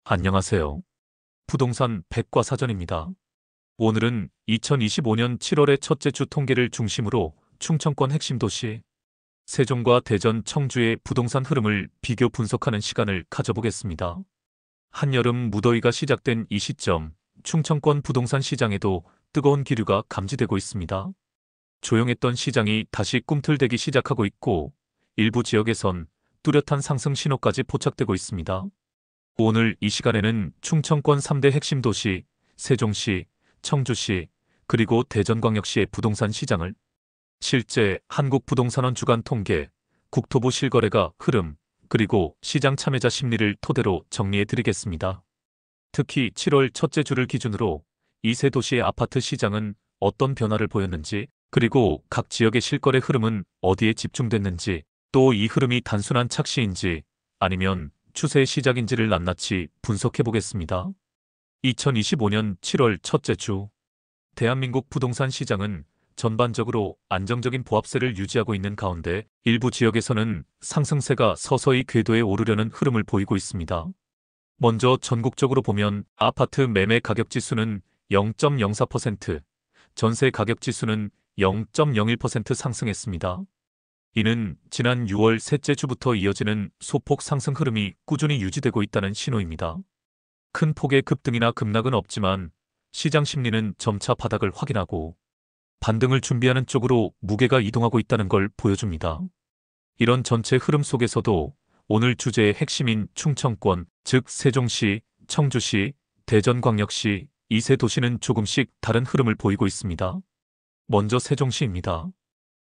안녕하세요. 부동산 백과사전입니다. 오늘은 2025년 7월의 첫째 주 통계를 중심으로 충청권 핵심 도시 세종과 대전, 청주의 부동산 흐름을 비교 분석하는 시간을 가져보겠습니다. 한여름 무더위가 시작된 이 시점, 충청권 부동산 시장에도 뜨거운 기류가 감지되고 있습니다. 조용했던 시장이 다시 꿈틀대기 시작하고 있고, 일부 지역에선 뚜렷한 상승 신호까지 포착되고 있습니다. 오늘 이 시간에는 충청권 3대 핵심 도시, 세종시, 청주시, 그리고 대전광역시의 부동산 시장을 실제 한국부동산원 주간 통계, 국토부 실거래가 흐름, 그리고 시장 참여자 심리를 토대로 정리해 드리겠습니다. 특히 7월 첫째 주를 기준으로 이 세 도시의 아파트 시장은 어떤 변화를 보였는지, 그리고 각 지역의 실거래 흐름은 어디에 집중됐는지, 또 이 흐름이 단순한 착시인지 아니면 추세의 시작인지를 낱낱이 분석해 보겠습니다. 2025년 7월 첫째 주, 대한민국 부동산 시장은 전반적으로 안정적인 보합세를 유지하고 있는 가운데 일부 지역에서는 상승세가 서서히 궤도에 오르려는 흐름을 보이고 있습니다. 먼저 전국적으로 보면 아파트 매매 가격 지수는 0.04%, 전세 가격 지수는 0.01% 상승했습니다. 이는 지난 6월 셋째 주부터 이어지는 소폭 상승 흐름이 꾸준히 유지되고 있다는 신호입니다. 큰 폭의 급등이나 급락은 없지만 시장 심리는 점차 바닥을 확인하고 반등을 준비하는 쪽으로 무게가 이동하고 있다는 걸 보여줍니다. 이런 전체 흐름 속에서도 오늘 주제의 핵심인 충청권, 즉 세종시, 청주시, 대전광역시 이 세 도시는 조금씩 다른 흐름을 보이고 있습니다. 먼저 세종시입니다.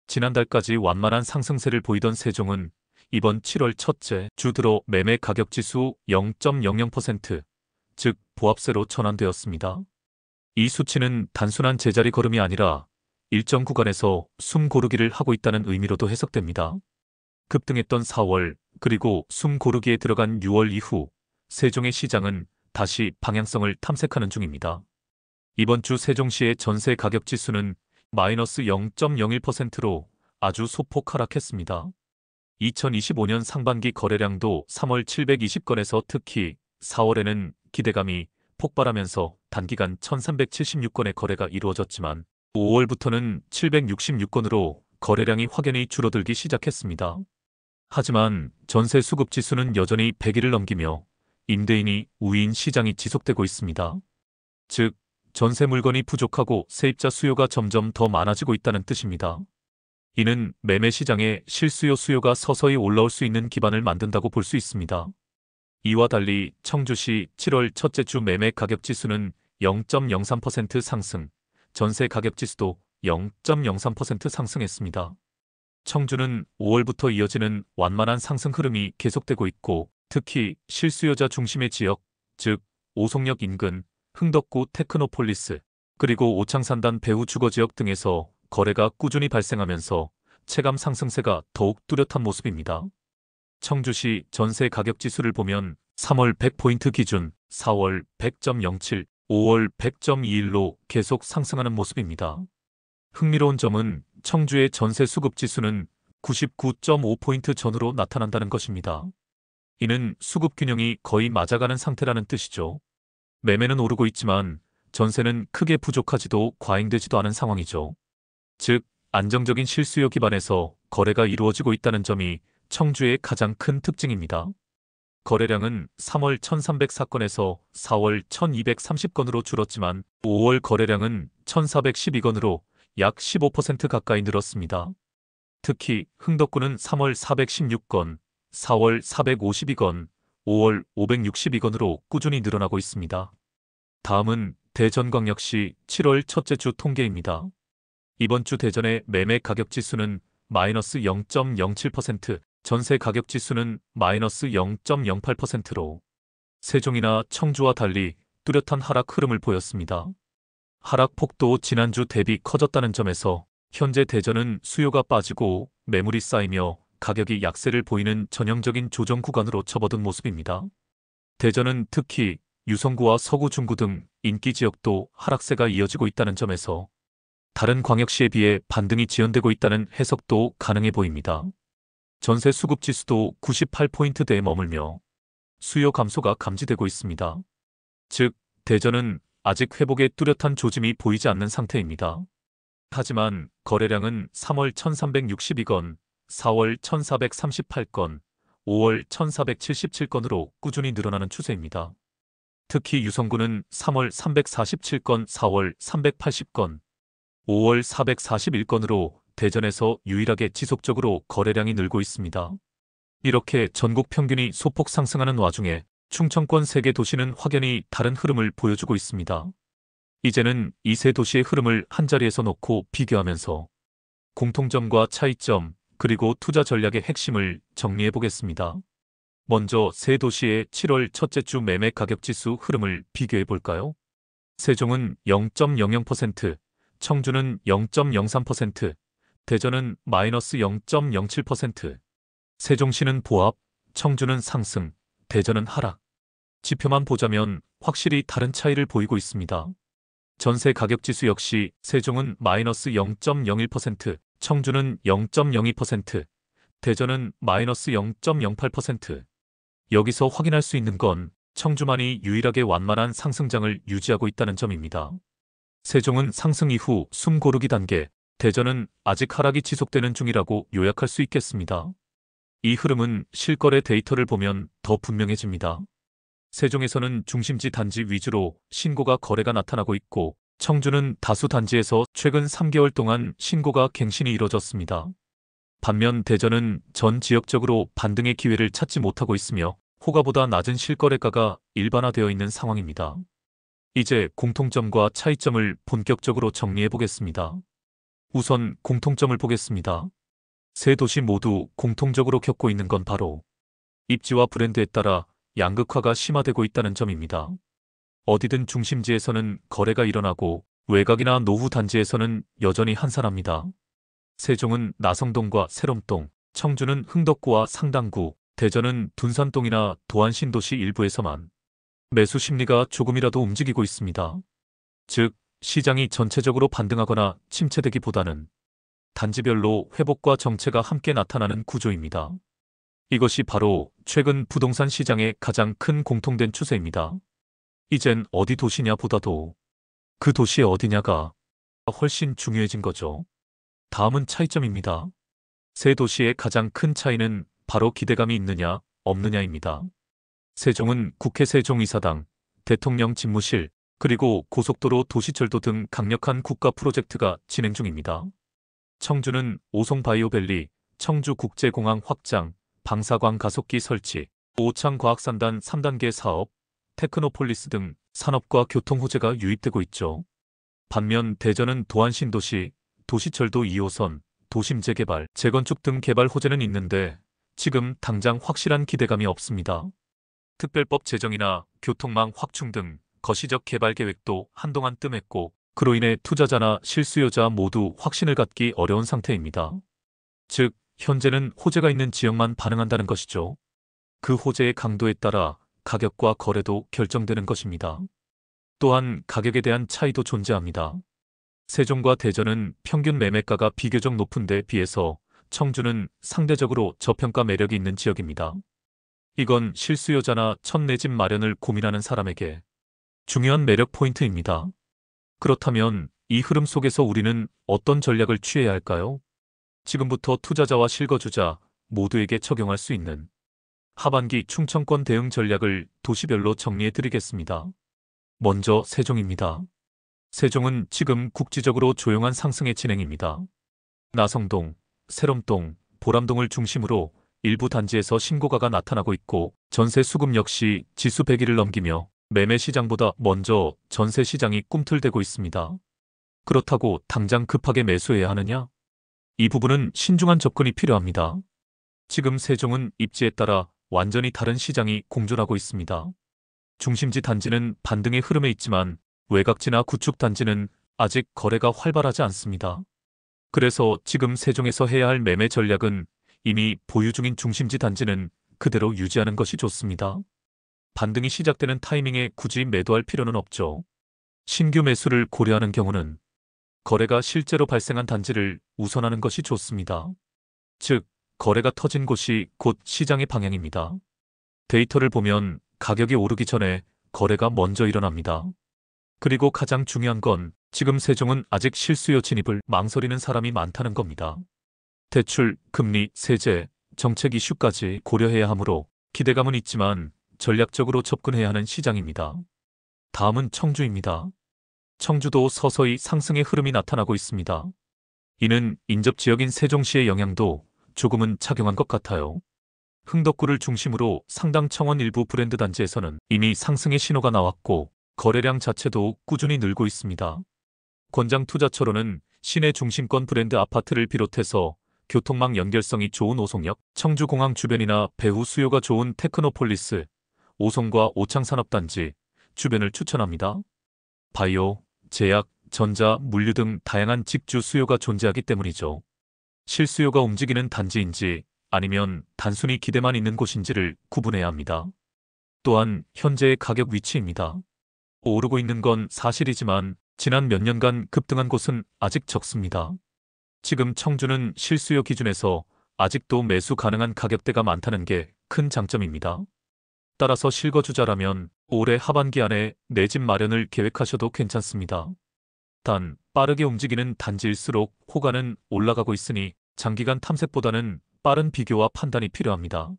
지난달까지 완만한 상승세를 보이던 세종은 이번 7월 첫째 주 들어 매매 가격 지수 0.00%, 즉 보합세로 전환되었습니다. 이 수치는 단순한 제자리 걸음이 아니라 일정 구간에서 숨 고르기를 하고 있다는 의미로도 해석됩니다. 급등했던 4월, 그리고 숨 고르기에 들어간 6월 이후 세종의 시장은 다시 방향성을 탐색하는 중입니다. 이번 주 세종시의 전세 가격 지수는 마이너스 0.01%로 아주 소폭 하락했습니다. 2025년 상반기 거래량도 3월 720건에서 특히 4월에는 기대감이 폭발하면서 단기간 1376건의 거래가 이루어졌지만 5월부터는 766건으로 거래량이 확연히 줄어들기 시작했습니다. 하지만 전세 수급 지수는 여전히 100일을 넘기며 임대인이 우위인 시장이 지속되고 있습니다. 즉, 전세 물건이 부족하고 세입자 수요가 점점 더 많아지고 있다는 뜻입니다. 이는 매매 시장에 실수요 수요가 서서히 올라올 수 있는 기반을 만든다고 볼 수 있습니다. 이와 달리 청주시 7월 첫째 주 매매 가격 지수는 0.03% 상승, 전세 가격 지수도 0.03% 상승했습니다. 청주는 5월부터 이어지는 완만한 상승 흐름이 계속되고 있고, 특히 실수요자 중심의 지역, 즉 오송역 인근, 흥덕구 테크노폴리스, 그리고 오창산단 배후 주거지역 등에서 거래가 꾸준히 발생하면서 체감 상승세가 더욱 뚜렷한 모습입니다. 청주시 전세 가격 지수를 보면 3월 100포인트 기준 4월 100.07, 5월 100.21로 계속 상승하는 모습입니다. 흥미로운 점은 청주의 전세 수급 지수는 99.5포인트 전후로 나타난다는 것입니다. 이는 수급 균형이 거의 맞아가는 상태라는 뜻이죠. 매매는 오르고 있지만 전세는 크게 부족하지도 과잉되지도 않은 상황이죠. 즉, 안정적인 실수요 기반에서 거래가 이루어지고 있다는 점이 청주의 가장 큰 특징입니다. 거래량은 3월 1304건에서 4월 1230건으로 줄었지만 5월 거래량은 1412건으로 약 15% 가까이 늘었습니다. 특히 흥덕구는 3월 416건, 4월 452건, 5월 562건으로 꾸준히 늘어나고 있습니다. 다음은 대전광역시 7월 첫째 주 통계입니다. 이번 주 대전의 매매 가격 지수는 마이너스 0.07%, 전세 가격 지수는 마이너스 0.08%로 세종이나 청주와 달리 뚜렷한 하락 흐름을 보였습니다. 하락폭도 지난주 대비 커졌다는 점에서 현재 대전은 수요가 빠지고 매물이 쌓이며 가격이 약세를 보이는 전형적인 조정 구간으로 접어든 모습입니다. 대전은 특히 유성구와 서구 중구 등 인기 지역도 하락세가 이어지고 있다는 점에서 다른 광역시에 비해 반등이 지연되고 있다는 해석도 가능해 보입니다. 전세 수급 지수도 98포인트대에 머물며 수요 감소가 감지되고 있습니다. 즉, 대전은 아직 회복의 뚜렷한 조짐이 보이지 않는 상태입니다. 하지만 거래량은 3월 1362건, 4월 1438건, 5월 1477건으로 꾸준히 늘어나는 추세입니다. 특히 유성구는 3월 347건, 4월 380건, 5월 441건으로 대전에서 유일하게 지속적으로 거래량이 늘고 있습니다. 이렇게 전국 평균이 소폭 상승하는 와중에 충청권 3개 도시는 확연히 다른 흐름을 보여주고 있습니다. 이제는 이 세 도시의 흐름을 한자리에서 놓고 비교하면서 공통점과 차이점, 그리고 투자 전략의 핵심을 정리해 보겠습니다. 먼저 세 도시의 7월 첫째 주 매매 가격 지수 흐름을 비교해 볼까요? 세종은 0.00%, 청주는 0.03%, 대전은 마이너스 0.07%. 세종시는 보합, 청주는 상승, 대전은 하락. 지표만 보자면 확실히 다른 차이를 보이고 있습니다. 전세 가격 지수 역시 세종은 마이너스 0.01%, 청주는 0.02%, 대전은 마이너스 0.08%. 여기서 확인할 수 있는 건 청주만이 유일하게 완만한 상승장을 유지하고 있다는 점입니다. 세종은 상승 이후 숨 고르기 단계, 대전은 아직 하락이 지속되는 중이라고 요약할 수 있겠습니다. 이 흐름은 실거래 데이터를 보면 더 분명해집니다. 세종에서는 중심지 단지 위주로 신고가 거래가 나타나고 있고, 청주는 다수 단지에서 최근 3개월 동안 신고가 갱신이 이뤄졌습니다. 반면 대전은 전 지역적으로 반등의 기회를 찾지 못하고 있으며 호가보다 낮은 실거래가가 일반화되어 있는 상황입니다. 이제 공통점과 차이점을 본격적으로 정리해 보겠습니다. 우선 공통점을 보겠습니다. 세 도시 모두 공통적으로 겪고 있는 건 바로 입지와 브랜드에 따라 양극화가 심화되고 있다는 점입니다. 어디든 중심지에서는 거래가 일어나고 외곽이나 노후 단지에서는 여전히 한산합니다. 세종은 나성동과 세롬동, 청주는 흥덕구와 상당구, 대전은 둔산동이나 도안신도시 일부에서만 매수 심리가 조금이라도 움직이고 있습니다. 즉, 시장이 전체적으로 반등하거나 침체되기보다는 단지별로 회복과 정체가 함께 나타나는 구조입니다. 이것이 바로 최근 부동산 시장의 가장 큰 공통된 추세입니다. 이젠 어디 도시냐 보다도 그 도시의 어디냐가 훨씬 중요해진 거죠. 다음은 차이점입니다. 세 도시의 가장 큰 차이는 바로 기대감이 있느냐, 없느냐입니다. 세종은 국회 세종이사당, 대통령 집무실, 그리고 고속도로 도시철도 등 강력한 국가 프로젝트가 진행 중입니다. 청주는 오송바이오밸리, 청주국제공항 확장, 방사광 가속기 설치, 오창과학산단 3단계 사업, 테크노폴리스 등 산업과 교통 호재가 유입되고 있죠. 반면 대전은 도안신도시, 도시철도 2호선, 도심 재개발, 재건축 등 개발 호재는 있는데 지금 당장 확실한 기대감이 없습니다. 특별법 제정이나 교통망 확충 등 거시적 개발 계획도 한동안 뜸했고, 그로 인해 투자자나 실수요자 모두 확신을 갖기 어려운 상태입니다. 즉, 현재는 호재가 있는 지역만 반응한다는 것이죠. 그 호재의 강도에 따라 가격과 거래도 결정되는 것입니다. 또한 가격에 대한 차이도 존재합니다. 세종과 대전은 평균 매매가가 비교적 높은 데 비해서 청주는 상대적으로 저평가 매력이 있는 지역입니다. 이건 실수요자나 첫 내 집 마련을 고민하는 사람에게 중요한 매력 포인트입니다. 그렇다면 이 흐름 속에서 우리는 어떤 전략을 취해야 할까요? 지금부터 투자자와 실거주자 모두에게 적용할 수 있는 하반기 충청권 대응 전략을 도시별로 정리해 드리겠습니다. 먼저 세종입니다. 세종은 지금 국지적으로 조용한 상승의 진행입니다. 나성동, 세롬동, 보람동을 중심으로 일부 단지에서 신고가가 나타나고 있고, 전세 수급 역시 지수 100일을 넘기며 매매 시장보다 먼저 전세 시장이 꿈틀대고 있습니다. 그렇다고 당장 급하게 매수해야 하느냐? 이 부분은 신중한 접근이 필요합니다. 지금 세종은 입지에 따라 완전히 다른 시장이 공존하고 있습니다. 중심지 단지는 반등의 흐름에 있지만 외곽지나 구축 단지는 아직 거래가 활발하지 않습니다. 그래서 지금 세종에서 해야 할 매매 전략은 이미 보유 중인 중심지 단지는 그대로 유지하는 것이 좋습니다. 반등이 시작되는 타이밍에 굳이 매도할 필요는 없죠. 신규 매수를 고려하는 경우는 거래가 실제로 발생한 단지를 우선하는 것이 좋습니다. 즉, 거래가 터진 곳이 곧 시장의 방향입니다. 데이터를 보면 가격이 오르기 전에 거래가 먼저 일어납니다. 그리고 가장 중요한 건 지금 세종은 아직 실수요 진입을 망설이는 사람이 많다는 겁니다. 대출, 금리, 세제, 정책 이슈까지 고려해야 하므로 기대감은 있지만 전략적으로 접근해야 하는 시장입니다. 다음은 청주입니다. 청주도 서서히 상승의 흐름이 나타나고 있습니다. 이는 인접 지역인 세종시의 영향도 조금은 작용한 것 같아요. 흥덕구를 중심으로 상당 청원 일부 브랜드 단지에서는 이미 상승의 신호가 나왔고 거래량 자체도 꾸준히 늘고 있습니다. 권장 투자처로는 시내 중심권 브랜드 아파트를 비롯해서 교통망 연결성이 좋은 오송역, 청주공항 주변이나 배후 수요가 좋은 테크노폴리스, 오송과 오창산업단지 주변을 추천합니다. 바이오, 제약, 전자, 물류 등 다양한 직주 수요가 존재하기 때문이죠. 실수요가 움직이는 단지인지 아니면 단순히 기대만 있는 곳인지를 구분해야 합니다. 또한 현재의 가격 위치입니다. 오르고 있는 건 사실이지만 지난 몇 년간 급등한 곳은 아직 적습니다. 지금 청주는 실수요 기준에서 아직도 매수 가능한 가격대가 많다는 게 큰 장점입니다. 따라서 실거주자라면 올해 하반기 안에 내 집 마련을 계획하셔도 괜찮습니다. 단 빠르게 움직이는 단지일수록 호가는 올라가고 있으니 장기간 탐색보다는 빠른 비교와 판단이 필요합니다.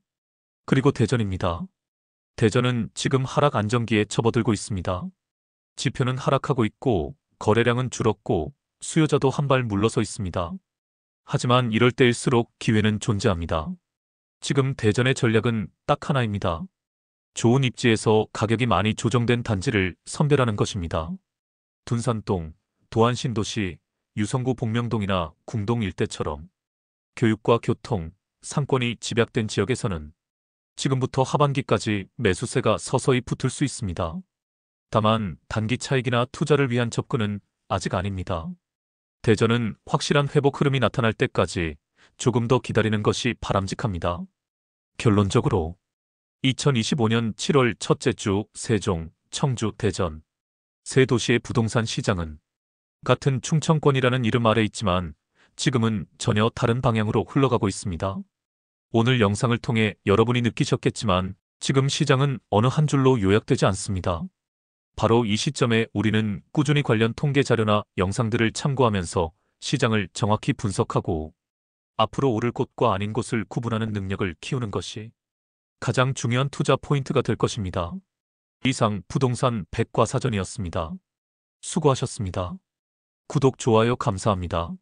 그리고 대전입니다. 대전은 지금 하락 안정기에 접어들고 있습니다. 지표는 하락하고 있고 거래량은 줄었고 수요자도 한 발 물러서 있습니다. 하지만 이럴 때일수록 기회는 존재합니다. 지금 대전의 전략은 딱 하나입니다. 좋은 입지에서 가격이 많이 조정된 단지를 선별하는 것입니다. 둔산동, 도안신도시, 유성구 복명동이나 궁동 일대처럼 교육과 교통, 상권이 집약된 지역에서는 지금부터 하반기까지 매수세가 서서히 붙을 수 있습니다. 다만 단기 차익이나 투자를 위한 접근은 아직 아닙니다. 대전은 확실한 회복 흐름이 나타날 때까지 조금 더 기다리는 것이 바람직합니다. 결론적으로 2025년 7월 첫째 주 세종, 청주, 대전 세 도시의 부동산 시장은 같은 충청권이라는 이름 아래 있지만 지금은 전혀 다른 방향으로 흘러가고 있습니다. 오늘 영상을 통해 여러분이 느끼셨겠지만 지금 시장은 어느 한 줄로 요약되지 않습니다. 바로 이 시점에 우리는 꾸준히 관련 통계 자료나 영상들을 참고하면서 시장을 정확히 분석하고 앞으로 오를 곳과 아닌 곳을 구분하는 능력을 키우는 것이 가장 중요한 투자 포인트가 될 것입니다. 이상 부동산 백과사전이었습니다. 수고하셨습니다. 구독, 좋아요 감사합니다.